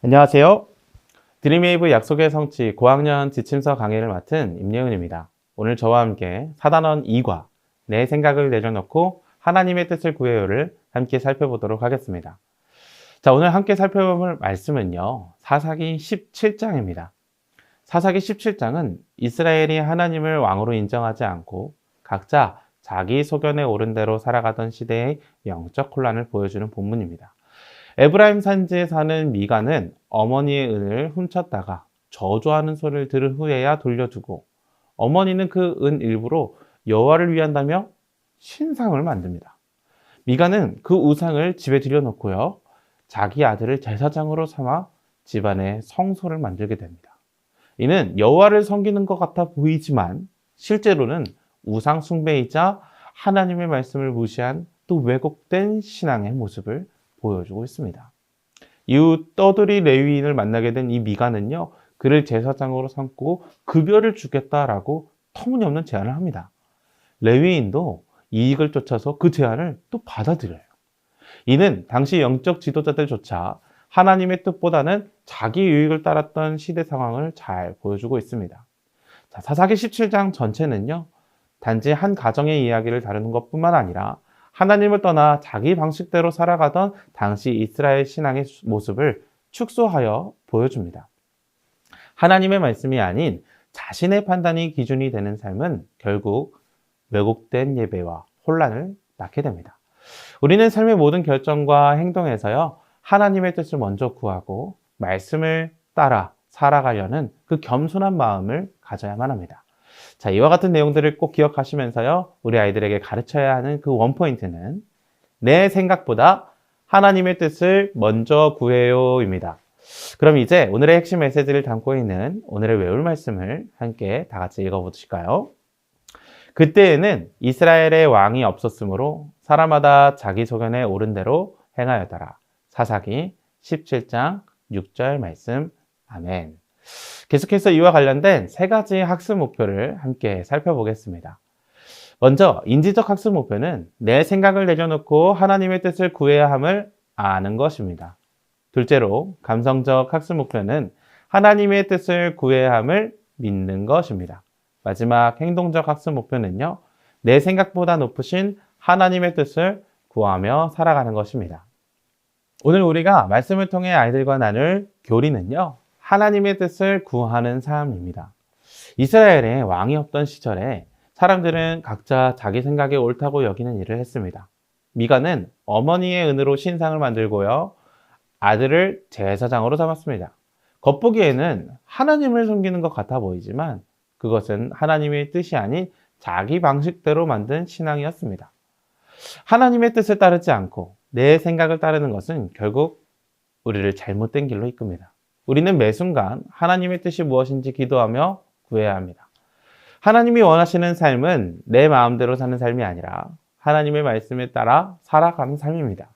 안녕하세요. 드림웨이브 약속의 성취 고학년 지침서 강의를 맡은 임예훈입니다. 오늘 저와 함께 4단원 2과 내 생각을 내려놓고 하나님의 뜻을 구해요를 함께 살펴보도록 하겠습니다. 자, 오늘 함께 살펴볼 말씀은요, 사사기 17장입니다. 사사기 17장은 이스라엘이 하나님을 왕으로 인정하지 않고 각자 자기 소견에 오른 대로 살아가던 시대의 영적 혼란을 보여주는 본문입니다. 에브라임 산지에 사는 미가는 어머니의 은을 훔쳤다가 저주하는 소리를 들은 후에야 돌려주고, 어머니는 그 은 일부로 여호와를 위한다며 신상을 만듭니다. 미가는 그 우상을 집에 들여놓고요, 자기 아들을 제사장으로 삼아 집안에 성소를 만들게 됩니다. 이는 여호와를 섬기는 것 같아 보이지만 실제로는 우상 숭배이자 하나님의 말씀을 무시한 또 왜곡된 신앙의 모습을 보여주고 있습니다. 이후 떠돌이 레위인을 만나게 된 이 미가는요, 그를 제사장으로 삼고 급여를 주겠다라고 터무니없는 제안을 합니다. 레위인도 이익을 쫓아서 그 제안을 또 받아들여요. 이는 당시 영적 지도자들조차 하나님의 뜻보다는 자기 유익을 따랐던 시대 상황을 잘 보여주고 있습니다. 자, 사사기 17장 전체는요, 단지 한 가정의 이야기를 다루는 것뿐만 아니라 하나님을 떠나 자기 방식대로 살아가던 당시 이스라엘 신앙의 모습을 축소하여 보여줍니다. 하나님의 말씀이 아닌 자신의 판단이 기준이 되는 삶은 결국 왜곡된 예배와 혼란을 낳게 됩니다. 우리는 삶의 모든 결정과 행동에서요, 하나님의 뜻을 먼저 구하고 말씀을 따라 살아가려는 그 겸손한 마음을 가져야만 합니다. 자, 이와 같은 내용들을 꼭 기억하시면서요, 우리 아이들에게 가르쳐야 하는 그 원포인트는 내 생각보다 하나님의 뜻을 먼저 구해요입니다. 그럼 이제 오늘의 핵심 메시지를 담고 있는 오늘의 외울 말씀을 함께 다 같이 읽어보실까요? 그때에는 이스라엘의 왕이 없었으므로 사람마다 자기 소견에 오른 대로 행하였더라. 사사기 17장 6절 말씀. 아멘. 계속해서 이와 관련된 세 가지 학습 목표를 함께 살펴보겠습니다. 먼저 인지적 학습 목표는 내 생각을 내려놓고 하나님의 뜻을 구해야 함을 아는 것입니다. 둘째로 감성적 학습 목표는 하나님의 뜻을 구해야 함을 믿는 것입니다. 마지막 행동적 학습 목표는요, 내 생각보다 높으신 하나님의 뜻을 구하며 살아가는 것입니다. 오늘 우리가 말씀을 통해 아이들과 나눌 교리는요, 하나님의 뜻을 구하는 삶입니다. 이스라엘에 왕이 없던 시절에 사람들은 각자 자기 생각에 옳다고 여기는 일을 했습니다. 미가는 어머니의 은으로 신상을 만들고요, 아들을 제사장으로 삼았습니다. 겉보기에는 하나님을 섬기는 것 같아 보이지만 그것은 하나님의 뜻이 아닌 자기 방식대로 만든 신앙이었습니다. 하나님의 뜻을 따르지 않고 내 생각을 따르는 것은 결국 우리를 잘못된 길로 이끕니다. 우리는 매 순간 하나님의 뜻이 무엇인지 기도하며 구해야 합니다. 하나님이 원하시는 삶은 내 마음대로 사는 삶이 아니라 하나님의 말씀에 따라 살아가는 삶입니다.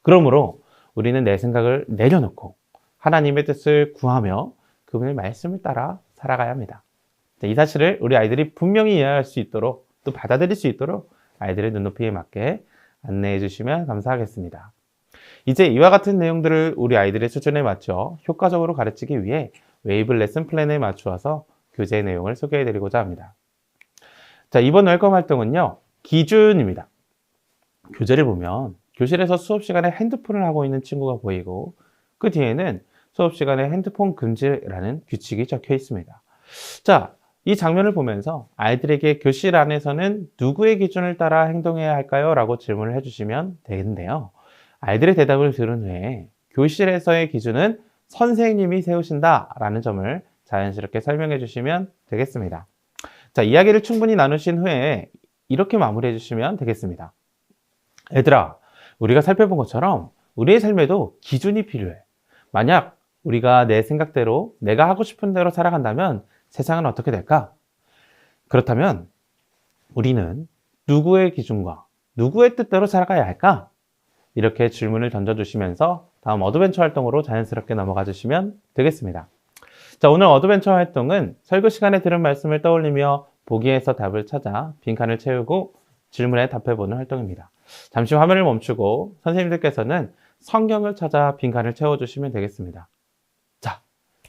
그러므로 우리는 내 생각을 내려놓고 하나님의 뜻을 구하며 그분의 말씀을 따라 살아가야 합니다. 이 사실을 우리 아이들이 분명히 이해할 수 있도록 또 받아들일 수 있도록 아이들의 눈높이에 맞게 안내해 주시면 감사하겠습니다. 이제 이와 같은 내용들을 우리 아이들의 수준에 맞춰 효과적으로 가르치기 위해 웨이브 레슨 플랜에 맞추어서 교재 내용을 소개해 드리고자 합니다. 자, 이번 웰컴 활동은요, 기준입니다. 교재를 보면 교실에서 수업 시간에 핸드폰을 하고 있는 친구가 보이고 그 뒤에는 수업 시간에 핸드폰 금지라는 규칙이 적혀 있습니다. 자, 이 장면을 보면서 아이들에게 교실 안에서는 누구의 기준을 따라 행동해야 할까요? 라고 질문을 해주시면 되는데요. 아이들의 대답을 들은 후에 교실에서의 기준은 선생님이 세우신다 라는 점을 자연스럽게 설명해 주시면 되겠습니다. 자, 이야기를 충분히 나누신 후에 이렇게 마무리해 주시면 되겠습니다. 얘들아, 우리가 살펴본 것처럼 우리의 삶에도 기준이 필요해. 만약 우리가 내 생각대로 내가 하고 싶은 대로 살아간다면 세상은 어떻게 될까? 그렇다면 우리는 누구의 기준과 누구의 뜻대로 살아가야 할까? 이렇게 질문을 던져주시면서 다음 어드벤처 활동으로 자연스럽게 넘어가 주시면 되겠습니다. 자, 오늘 어드벤처 활동은 설교 시간에 들은 말씀을 떠올리며 보기에서 답을 찾아 빈칸을 채우고 질문에 답해보는 활동입니다. 잠시 화면을 멈추고 선생님들께서는 성경을 찾아 빈칸을 채워주시면 되겠습니다.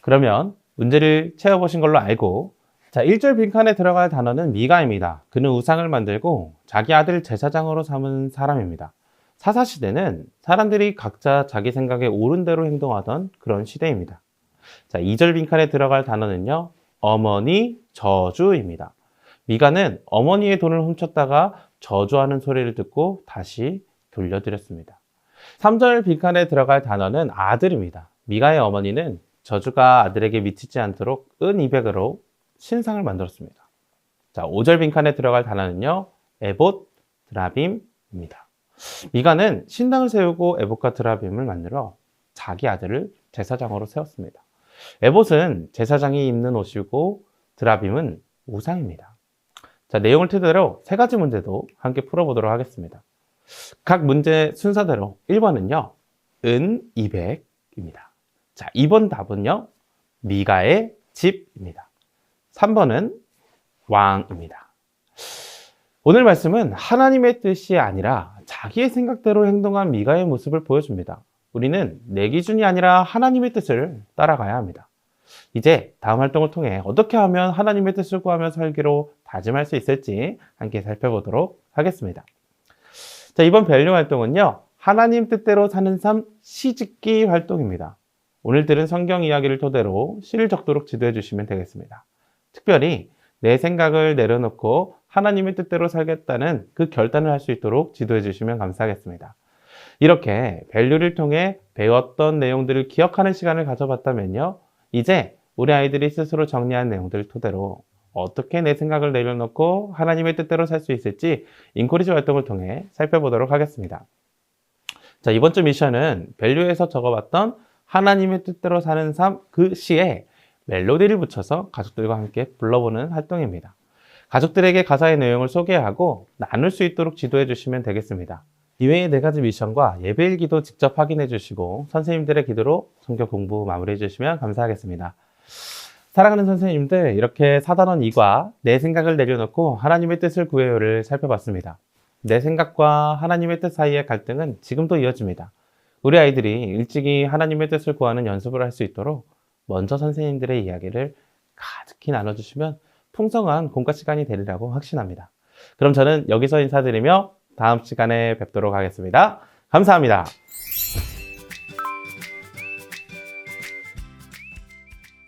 그러면 문제를 채워보신 걸로 알고, 자, 1절 빈칸에 들어갈 단어는 미가입니다. 그는 우상을 만들고 자기 아들 제사장으로 삼은 사람입니다. 사사시대는 사람들이 각자 자기 생각에 옳은 대로 행동하던 그런 시대입니다. 자, 2절 빈칸에 들어갈 단어는요, 어머니 저주입니다. 미가는 어머니의 돈을 훔쳤다가 저주하는 소리를 듣고 다시 돌려드렸습니다. 3절 빈칸에 들어갈 단어는 아들입니다. 미가의 어머니는 저주가 아들에게 미치지 않도록 은 200으로 신상을 만들었습니다. 자, 5절 빈칸에 들어갈 단어는요, 에봇, 드라빔입니다. 미가는 신당을 세우고 에봇과 드라빔을 만들어 자기 아들을 제사장으로 세웠습니다. 에봇은 제사장이 입는 옷이고 드라빔은 우상입니다. 자, 내용을 토대로 세 가지 문제도 함께 풀어보도록 하겠습니다. 각 문제 순서대로 1번은요, 은 200입니다. 자, 2번 답은요, 미가의 집입니다. 3번은 왕입니다. 오늘 말씀은 하나님의 뜻이 아니라 자기의 생각대로 행동한 미가의 모습을 보여줍니다. 우리는 내 기준이 아니라 하나님의 뜻을 따라가야 합니다. 이제 다음 활동을 통해 어떻게 하면 하나님의 뜻을 구하며 살기로 다짐할 수 있을지 함께 살펴보도록 하겠습니다. 자, 이번 밸류 활동은요, 하나님 뜻대로 사는 삶 시짓기 활동입니다. 오늘 들은 성경 이야기를 토대로 시를 적도록 지도해 주시면 되겠습니다. 특별히 내 생각을 내려놓고 하나님의 뜻대로 살겠다는 그 결단을 할 수 있도록 지도해 주시면 감사하겠습니다. 이렇게 밸류를 통해 배웠던 내용들을 기억하는 시간을 가져봤다면요, 이제 우리 아이들이 스스로 정리한 내용들을 토대로 어떻게 내 생각을 내려놓고 하나님의 뜻대로 살 수 있을지 인코리지 활동을 통해 살펴보도록 하겠습니다. 자, 이번 주 미션은 밸류에서 적어봤던 하나님의 뜻대로 사는 삶 그 시에 멜로디를 붙여서 가족들과 함께 불러보는 활동입니다. 가족들에게 가사의 내용을 소개하고 나눌 수 있도록 지도해 주시면 되겠습니다. 이외의 4가지 미션과 예배일기도 직접 확인해 주시고 선생님들의 기도로 성경 공부 마무리해 주시면 감사하겠습니다. 사랑하는 선생님들, 이렇게 4단원 2과 내 생각을 내려놓고 하나님의 뜻을 구해요를 살펴봤습니다. 내 생각과 하나님의 뜻 사이의 갈등은 지금도 이어집니다. 우리 아이들이 일찍이 하나님의 뜻을 구하는 연습을 할 수 있도록 먼저 선생님들의 이야기를 가득히 나눠주시면 풍성한 공과 시간이 되리라고 확신합니다. 그럼 저는 여기서 인사드리며 다음 시간에 뵙도록 하겠습니다. 감사합니다.